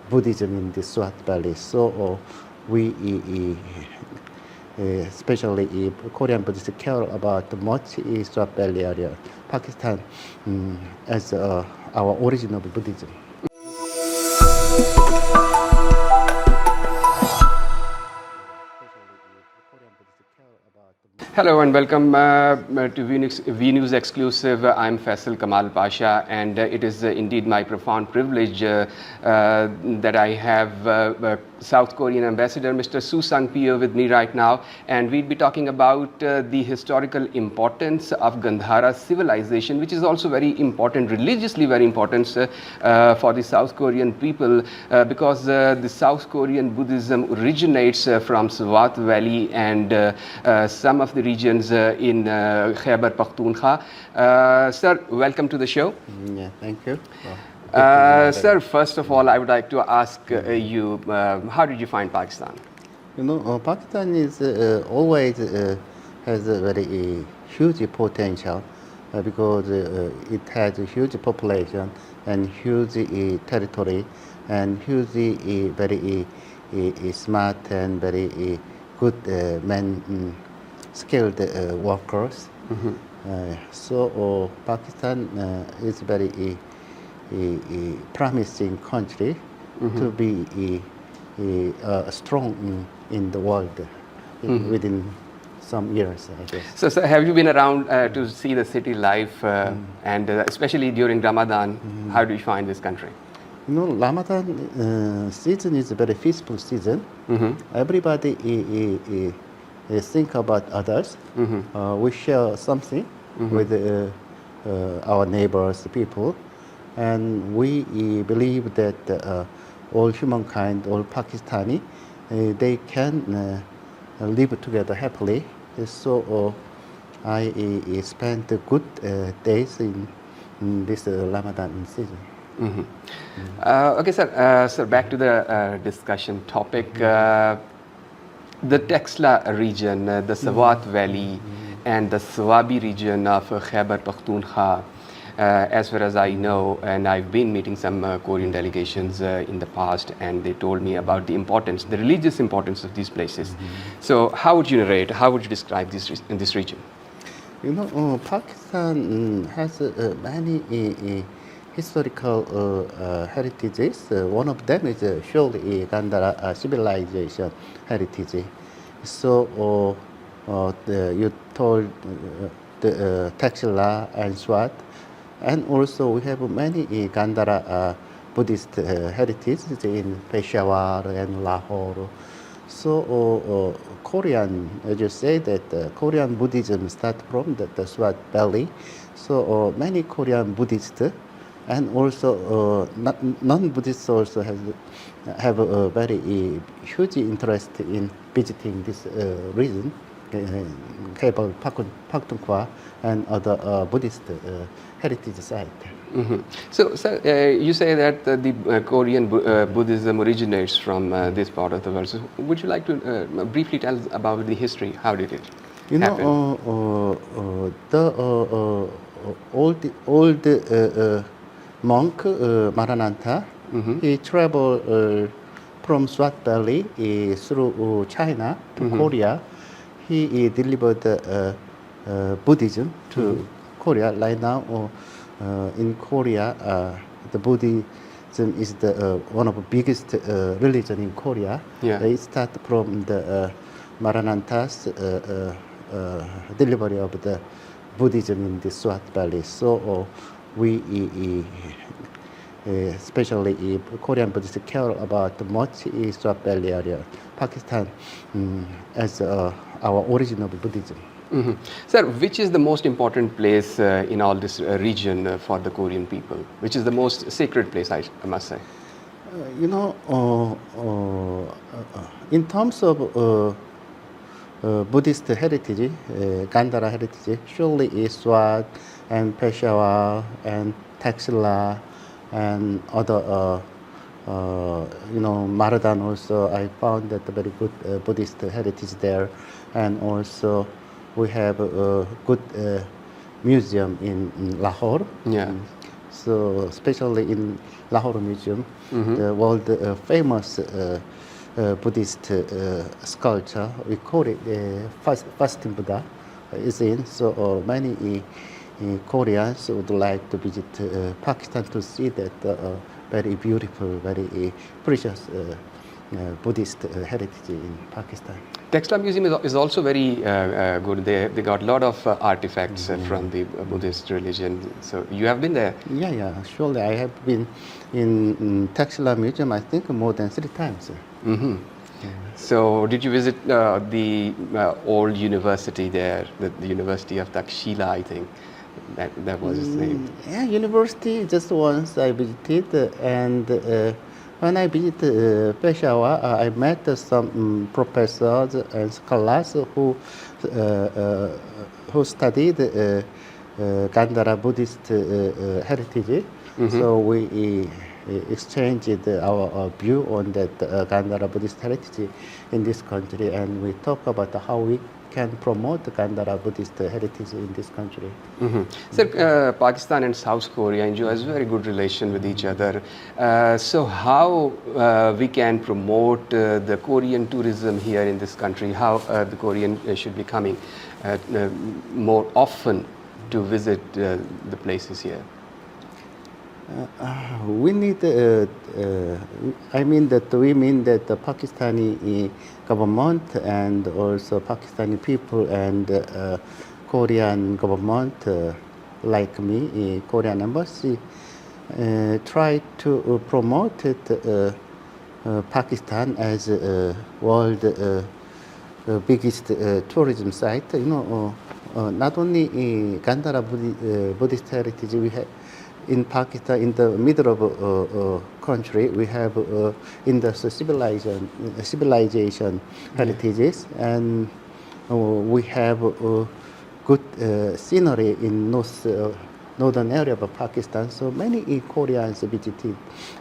Buddhism in the Swat Valley. So we especially Korean Buddhists care about much Swat Valley area, Pakistan, as our origin of Buddhism. Hello and welcome to V-News exclusive. I'm Faisal Kamal Pasha, and it is indeed my profound privilege that I have South Korean ambassador Mr. Soo Sang-pyo with me right now, and we'll be talking about the historical importance of Gandhara civilization, which is also very important, religiously very important for the South Korean people, because the South Korean Buddhism originates from Swat Valley and some of the regions in Khyber Pakhtunkhwa. Sir, welcome to the show. Yeah, thank you. Sir, first of all, I would like to ask you, how did you find Pakistan? You know, Pakistan is always has a very huge potential because it has a huge population and huge territory and huge very smart and very good skilled workers. So Pakistan is very promising country to be strong in the world within some years, I guess. So have you been around to see the city life and especially during Ramadan, how do you find this country? You know, Ramadan season is a very peaceful season. Everybody think about others. We share something with our neighbors, people. And we believe that all humankind, all Pakistani, they can live together happily. So I spent good days in this Ramadan season. Okay, sir. Sir, back to the discussion topic. The Texla region, the Swat Valley, and the Swabi region of Khyber Pakhtunkhwa. As far as I know, and I've been meeting some Korean delegations in the past, and they told me about the importance, the religious importance of these places. So how would you narrate, how would you describe this region? You know, Pakistan has many historical heritages. One of them is surely Gandhara civilization heritage. So you told the Texla and Swat. And also we have many Gandhara Buddhist heritages in Peshawar and Lahore. So Korean, as you say, that Korean Buddhism starts from the Swat Valley. So many Korean Buddhists and also non-Buddhists also have a very huge interest in visiting this region, Khyber Pakhtunkhwa and other Buddhist heritage site. So, sir, you say that the Korean Buddhism originates from this part of the world. So, would you like to briefly tell us about the history? How did it happen? Know, the old monk Maranatha, he traveled from Swat Valley through China to Korea. He delivered Buddhism to Korea. Right now, in Korea, the Buddhism is the one of the biggest religion in Korea. It started from the Maranatha's delivery of the Buddhism in the Swat Valley. So we especially Korean Buddhists care about much Swat Valley area, Pakistan, as our origin of Buddhism. Sir, which is the most important place in all this region for the Korean people? Which is the most sacred place, I must say? You know, in terms of Buddhist heritage, Gandhara heritage, surely is Swat and Peshawar and Texla and other, Maradan also. I found that very good Buddhist heritage there, and also we have a good museum in Lahore. So especially in Lahore Museum, the world famous Buddhist sculpture, we call it fasting Buddha, is in. So many Koreans would like to visit Pakistan to see that very beautiful, very precious Buddhist heritage in Pakistan. Textile Museum is also very good. They got a lot of artifacts from the Buddhist religion. So you have been there? Yeah, surely. I have been in Textile Museum, I think, more than 3 times. So did you visit the old university there, the University of Takshila, I think? That was its name. Yeah, university just once I visited, and when I visited Peshawar, I met some professors and scholars who studied Gandhara Buddhist heritage. So we exchanged our view on that Gandhara Buddhist heritage in this country, and we talk about how we can promote the Gandhara Buddhist heritage in this country. Sir, Pakistan and South Korea enjoy a very good relation with each other. So how we can promote the Korean tourism here in this country? How the Korean should be coming more often to visit the places here? We need, we mean that the Pakistani government and also Pakistani people and Korean government, like me, Korean embassy, try to promote it, Pakistan as a world biggest tourism site. Not only Gandhara Buddhist heritage we have in Pakistan, in the middle of country, we have industrial civilization heritages, and we have good scenery in northern area of Pakistan. So many Koreans visit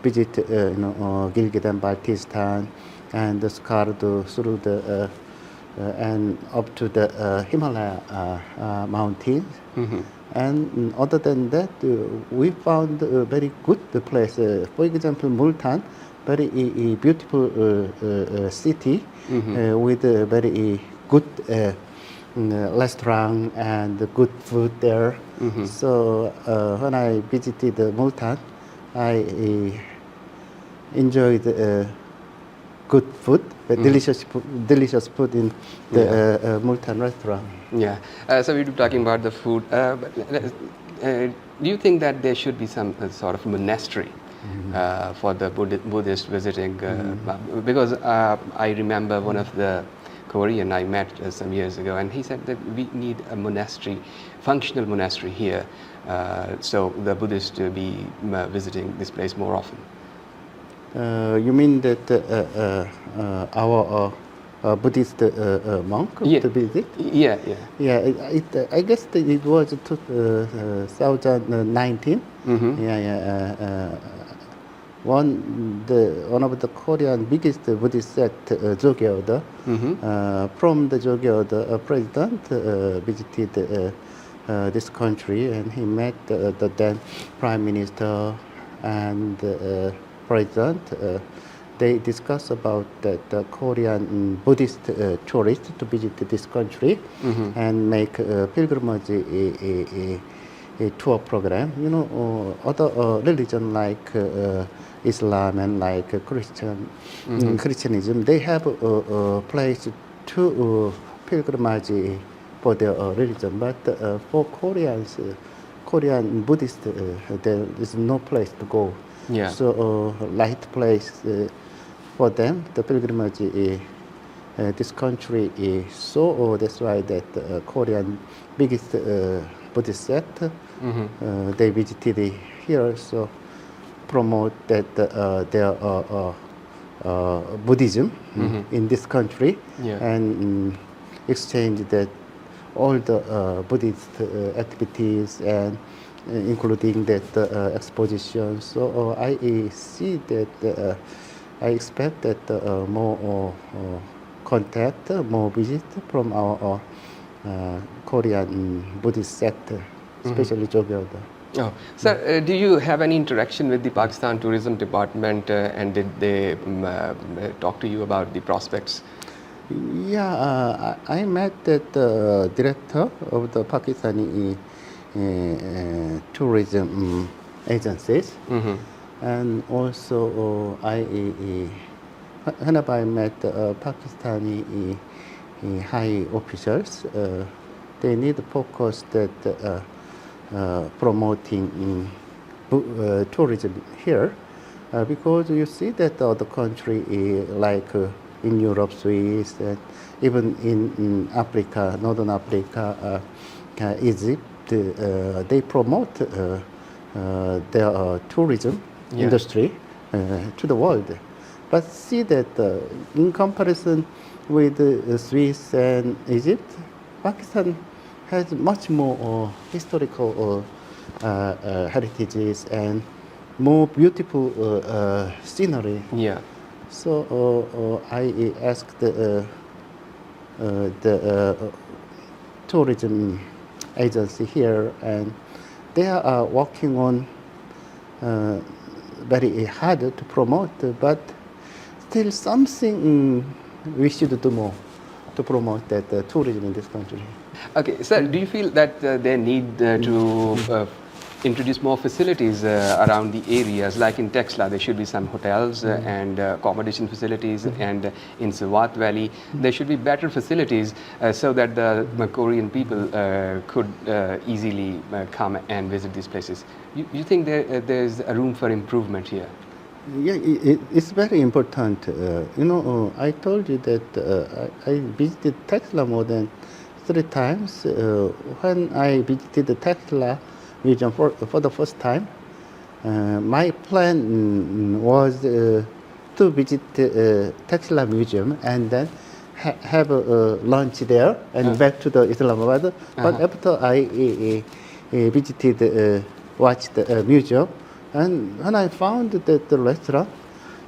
Gilgit and Baltistan and scoured through the and up to the Himalaya mountains. And other than that, we found a very good place. For example, Multan, very beautiful city with a very good restaurant and good food there. So when I visited Multan, I enjoyed good food, delicious food in the Multan restaurant. Yeah. So we were talking about the food. But do you think that there should be some sort of monastery for the Buddhist visiting? Because I remember one of the Korean I met some years ago, and he said that we need a monastery, functional monastery here, so the Buddhists to be visiting this place more often. You mean that our Buddhist monk to visit? Yeah. I guess it was 2019. One of the Korean biggest Buddhist sect, Jogye, from the Jogye, president visited this country, and he met the then Prime Minister and president. They discuss about the Korean Buddhist tourists to visit this country and make a pilgrimage a tour program. Other religion like Islam and like Christianism, they have a place to pilgrimage for their religion. But for Korean Buddhist, there is no place to go. Yeah. So light place for them, the pilgrimage, this country is so, that's why that Korean biggest Buddhist sect, they visited here, so promote that their Buddhism in this country, and exchange that all the Buddhist activities and including that exposition. So I see that I expect that more contact, more visit from our Korean Buddhist sect, especially Jogye. Oh, sir, do you have any interaction with the Pakistan Tourism Department and did they talk to you about the prospects? Yeah, I met the director of the Pakistani tourism agencies, and also whenever I met Pakistani high officials, they need to focus that promoting tourism here, because you see that other country like in Europe, Swiss, and even in Africa, Northern Africa, Egypt, they promote their tourism industry to the world. But see that in comparison with Swiss and Egypt, Pakistan has much more historical heritages and more beautiful scenery. Yeah. So I asked the tourism agency here, and they are working on very hard to promote, but still something we should do more to promote that tourism in this country. Okay, sir, do you feel that they need to introduce more facilities around the areas? Like in Texla, there should be some hotels and accommodation facilities, and in Swat Valley, there should be better facilities so that the Korean people could easily come and visit these places. You think there's a room for improvement here? Yeah, it's very important. I told you that I visited Texla more than 3 times. When I visited the Texla region for the first time, my plan was to visit Texla Museum and then have a lunch there and back to the Islamabad. But after I watched the museum, and when I found that the restaurant,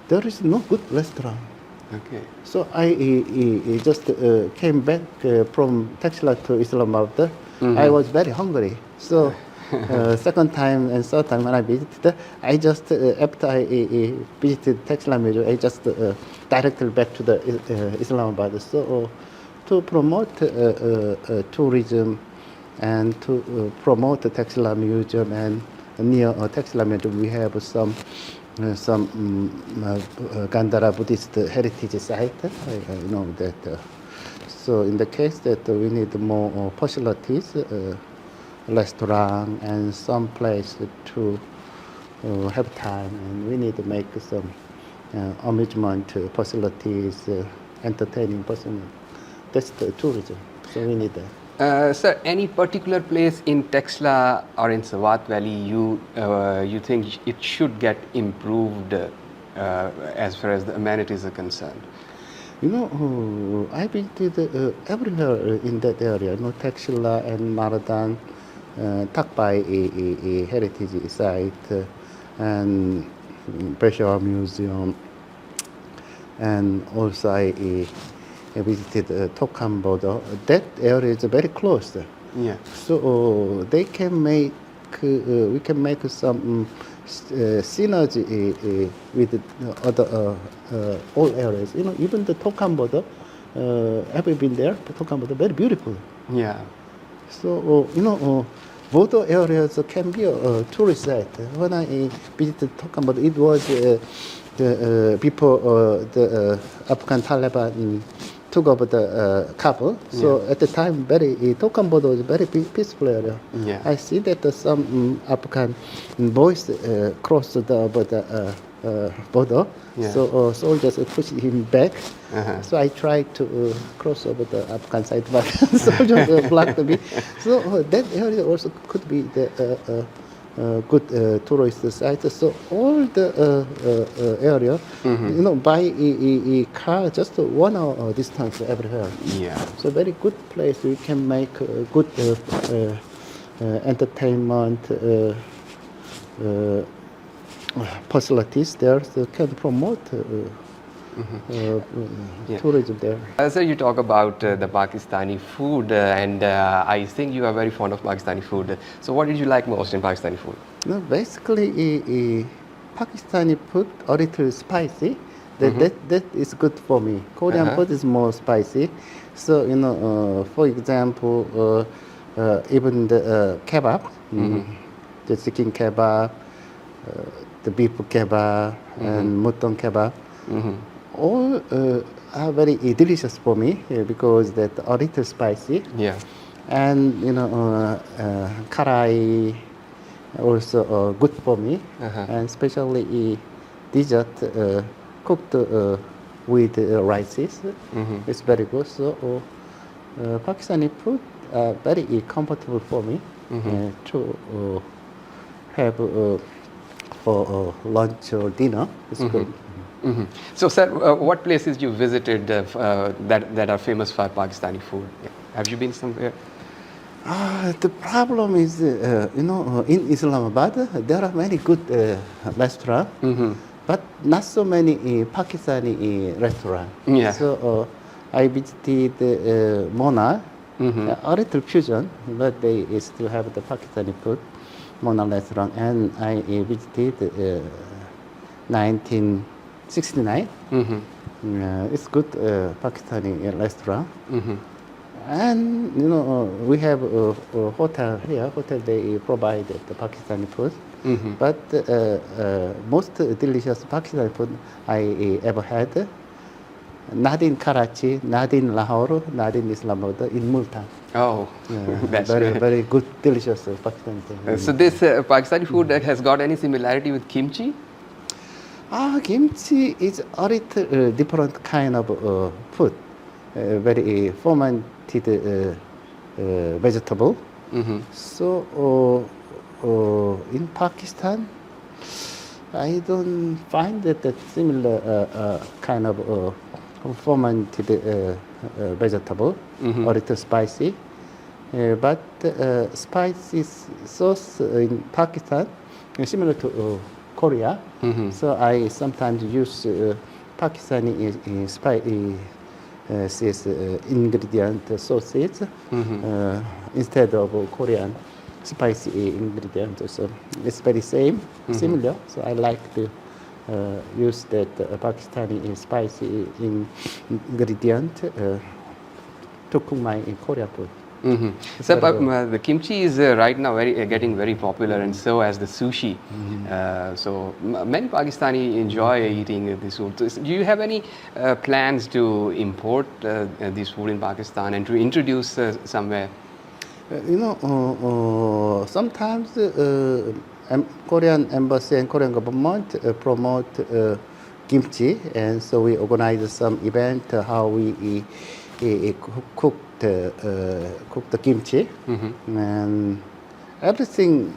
there is no good restaurant. Okay. So I just came back from Texla to Islamabad. I was very hungry. So second time and third time when I visited, I just, after I visited Texla Museum, I just directly back to the Islamabad. So to promote tourism and to promote the Texla Museum, and near Texla Museum we have some Gandhara Buddhist heritage site. I know that. So in the case that we need more facilities, restaurant and some place to have time, and we need to make some amusement facilities, entertaining facilities. That's the tourism. So we need that. Sir, any particular place in Texla or in Swat Valley you think it should get improved as far as the amenities are concerned? I visited everywhere in that area. Texla and Maradan, Takpai a heritage site, and Peshawar Museum, and also I visited Tokambodo. That area is very close. Yeah. So they can make, we can make some synergy with other all areas. Even the Tokambodo, have you been there? Tokambodo, very beautiful. Yeah. So both areas can be a tourist site. When I visited Tokambodo, it was before the Afghan Taliban took over the Kabul. So at the time, Tokambodo was a very peaceful area. Yeah. I see that some Afghan boys crossed the border. Yeah. So soldiers pushed him back. So I tried to cross over the Afghan side, but soldiers blocked me. So that area also could be the good tourist site. So all the area, by a car, just 1 hour distance everywhere. Yeah. So very good place. We can make good entertainment facilities there, so can promote tourism there. Sir, you talk about the Pakistani food, and I think you are very fond of Pakistani food. So what did you like most in Pakistani food? No, basically, Pakistani food a little spicy. That is good for me. Korean food is more spicy. So for example, even the kebab, the chicken kebab, the beef kebab, and mutton kebab, all are very delicious for me because that a little spicy. Yeah. And karai also good for me, and especially dessert cooked with rices. It's very good. So Pakistani food very comfortable for me to have for lunch or dinner. It's good. So, sir, what places you visited that are famous for Pakistani food? Have you been somewhere? The problem is, in Islamabad, there are many good restaurants, but not so many Pakistani restaurants. Yeah. So I visited Mona, a little fusion, but they still have the Pakistani food, Mona restaurant, and I visited 1969. It's good Pakistani restaurant. And we have a hotel here. Hotel they provide the Pakistani food, but most delicious Pakistani food I ever had, not in Karachi, not in Lahore, not in Islamabad, in Multan. Oh, that's very great. very good, delicious Pakistani food. So this Pakistani food has got any similarity with kimchi? Kimchi is a little different kind of food, very fermented vegetable. So in Pakistan, I don't find that similar kind of fermented vegetable, a little spicy. But spicy sauce in Pakistan is similar to Korea. So I sometimes use Pakistani spicy ingredient sauces instead of Korean spicy ingredient. So it's very similar. So I like to use that Pakistani spicy ingredient to cook my Korean food. So the kimchi is right now getting very popular, and so as the sushi. So many Pakistani enjoy eating this food. So do you have any plans to import this food in Pakistan and to introduce somewhere? Sometimes Korean embassy and Korean government promote kimchi, and so we organize some event how we cook the kimchi, and everything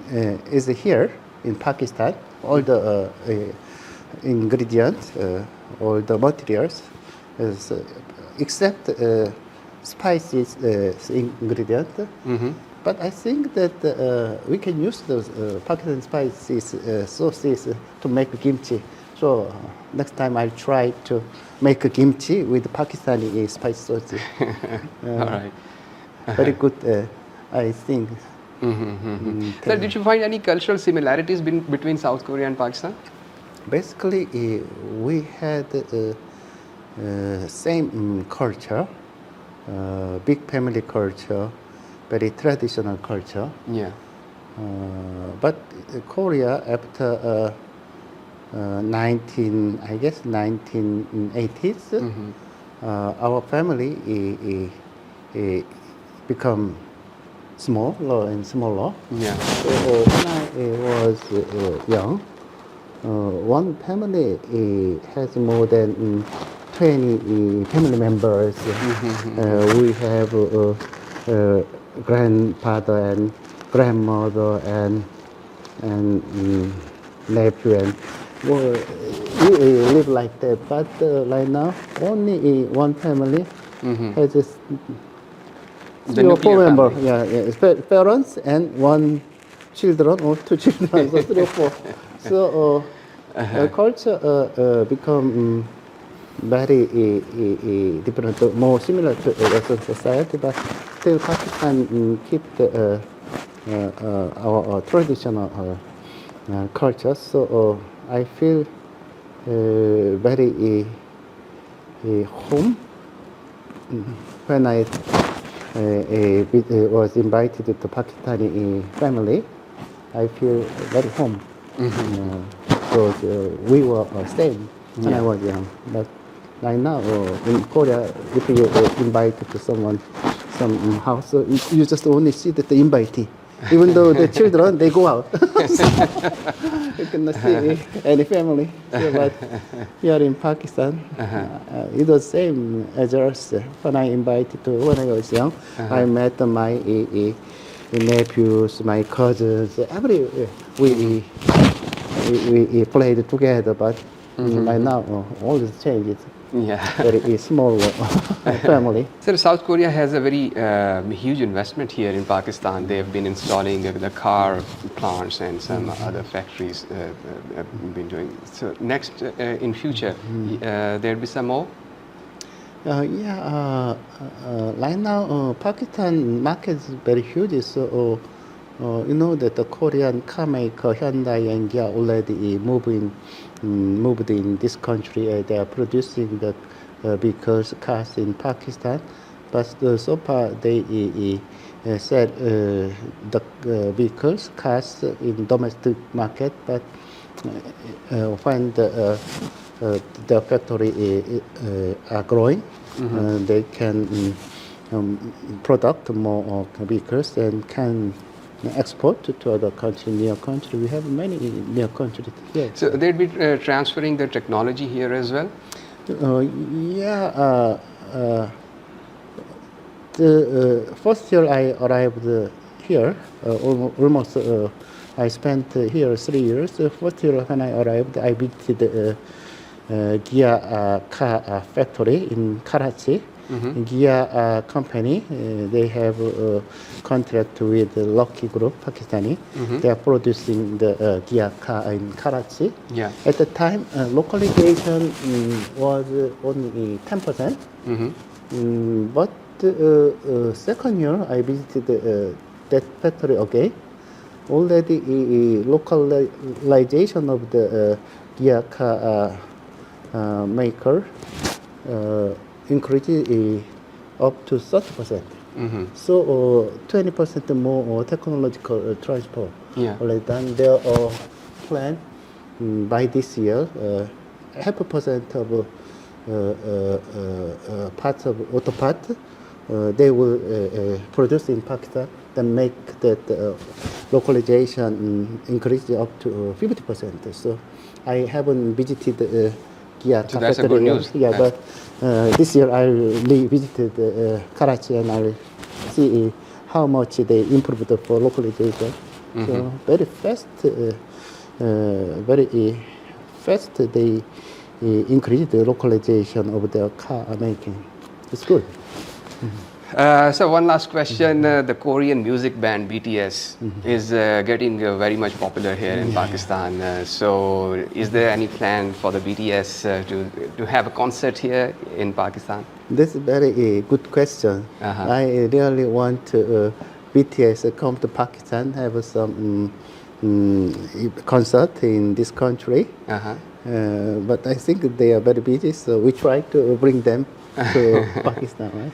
is here in Pakistan. All the ingredients, all the materials, except spices ingredient. But I think that we can use those Pakistan spices sauces to make kimchi. So next time I'll try to make a kimchi with Pakistani spice sauce. All right. Very good, I think. Sir, did you find any cultural similarities between South Korea and Pakistan? Basically, we had same culture, big family culture, very traditional culture. Yeah. But Korea after 1980s, our family become smaller and smaller. Yeah. So when I was young, one family has more than 20 family members. We have grandfather and grandmother and nephew, and we live like that. But right now, only one family has just The 3 or 4 nuclear members. family. Parents and one children or 2 children, so 3 or 4. So culture become very different, more similar to Western society, but still Pakistan keep our traditional culture. So I feel very home when I was invited to Pakistani family. I feel very home. Because we were same when I was young. But right now in Korea, if you invite to someone some house, you just only see that the invitee. Even though the children, they go out. You cannot see any family. So, but here in Pakistan, it was same as us. When I invited to, when I was young, I met my nephews, my cousins, we played together, but right now all is changed. Very small family. Sir, South Korea has a very huge investment here in Pakistan. They have been installing the car plants and some other factories have been doing. So next, in future, there'll be some more? Right now Pakistan market is very huge. So you know that the Korean car maker Hyundai and Kia already moved in this country. They are producing the vehicles, cars in Pakistan. But so far they said the vehicles, cars in domestic market. But when the factory are growing, they can product more vehicles and can export to other countries, near country. We have many near countries here. So they'll be transferring the technology here as well? The first year I arrived here, almost I spent here 3 years. The first year when I arrived, I visited Kia car factory in Karachi. Kia company, they have a contract with the Lucky Group, Pakistani. They are producing the Kia car in Karachi. At the time, localization was only 10%. But second year, I visited that factory again. Already localization of the Kia car maker increased up to 30%. So 20% more technological transfer already done. There are planned by this year, 0.5% of parts of auto part they will produce in Pakistan, then make that localization increase up to 50%. So I haven't visited Kia so that's a good news. But this year I visited Karachi and I see how much they improved for localization. So very fast they increased the localization of their car making. It's good. So one last question. The Korean music band BTS is getting very much popular here in Pakistan. So is there any plan for the BTS to have a concert here in Pakistan? That's a very good question. I really want BTS come to Pakistan, have some concert in this country. But I think they are very busy, so we try to bring them to Pakistan, right?